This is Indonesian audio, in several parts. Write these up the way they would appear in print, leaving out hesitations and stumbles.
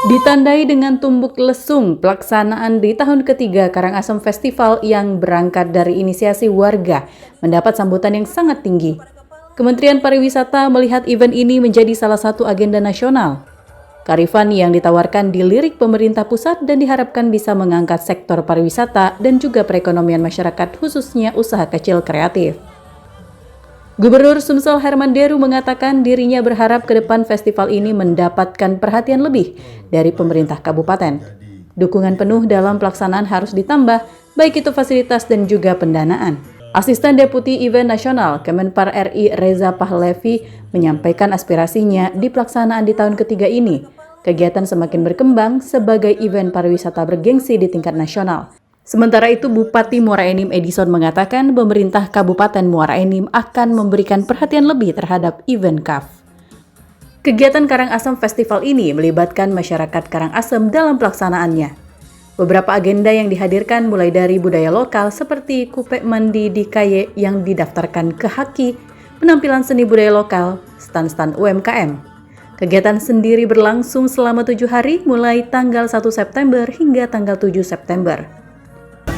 Ditandai dengan tumbuk lesung, pelaksanaan di tahun ketiga Karangasem Festival yang berangkat dari inisiasi warga mendapat sambutan yang sangat tinggi. Kementerian Pariwisata melihat event ini menjadi salah satu agenda nasional. Kearifan yang ditawarkan dilirik pemerintah pusat dan diharapkan bisa mengangkat sektor pariwisata dan juga perekonomian masyarakat khususnya usaha kecil kreatif. Gubernur Sumsel Herman Deru mengatakan dirinya berharap ke depan festival ini mendapatkan perhatian lebih dari pemerintah kabupaten. Dukungan penuh dalam pelaksanaan harus ditambah, baik itu fasilitas dan juga pendanaan. Asisten Deputi Event Nasional Kemenpar RI Reza Pahlevi menyampaikan aspirasinya di pelaksanaan di tahun ketiga ini. Kegiatan semakin berkembang sebagai event pariwisata bergengsi di tingkat nasional. Sementara itu, Bupati Muara Enim Edison mengatakan pemerintah Kabupaten Muara Enim akan memberikan perhatian lebih terhadap event CAF. Kegiatan Karangasem Festival ini melibatkan masyarakat Karangasem dalam pelaksanaannya. Beberapa agenda yang dihadirkan mulai dari budaya lokal seperti kupek mandi di kaye yang didaftarkan ke Haki, penampilan seni budaya lokal, stand-stand UMKM. Kegiatan sendiri berlangsung selama 7 hari mulai tanggal 1 September hingga tanggal 7 September.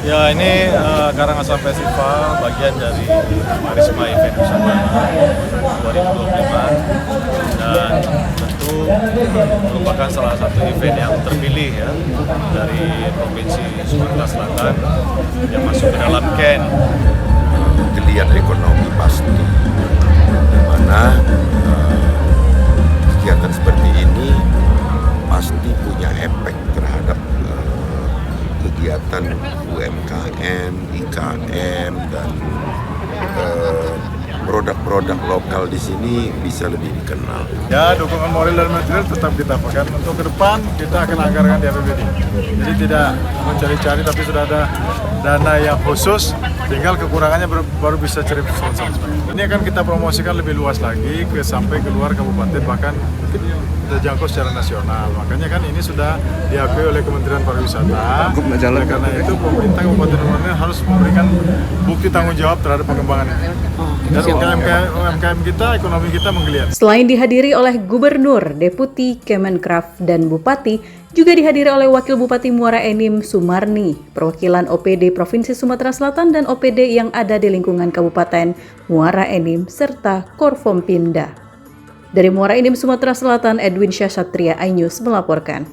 Ya, ini Karangasem Festival bagian dari Marisma Event Nusantara 2025 dan tentu merupakan salah satu event yang terpilih ya dari Provinsi Sumatera Selatan yang masuk ke dalam KEN. Geliat ekonomi pasti, di mana kegiatan seperti ini pasti punya efek terhadap kegiatan UMKM, IKM, dan produk-produk lokal di sini bisa lebih dikenal. Ya, dukungan moral dan material tetap kita pakai. Untuk ke depan kita akan anggarkan di APBD. Jadi tidak mencari-cari, tapi sudah ada dana yang khusus. Tinggal kekurangannya baru bisa cari solusi. Ini akan kita promosikan lebih luas lagi sampai keluar kabupaten, bahkan mungkin kita jangkau secara nasional. Makanya kan ini sudah diakui oleh Kementerian Pariwisata. Oleh karena itu pemerintah Kabupaten Muara Enim harus memberikan bukti tanggung jawab terhadap pengembangan ini. Dan UMKM kita, ekonomi kita menggeliat. Selain dihadiri oleh Gubernur, Deputi, Kemenkraf, dan Bupati, juga dihadiri oleh Wakil Bupati Muara Enim Sumarni, perwakilan OPD Provinsi Sumatera Selatan dan OPD yang ada di lingkungan Kabupaten Muara Enim, serta Korfompimda. Dari Muara Enim, Sumatera Selatan, Edwin Syah Satria, iNews melaporkan.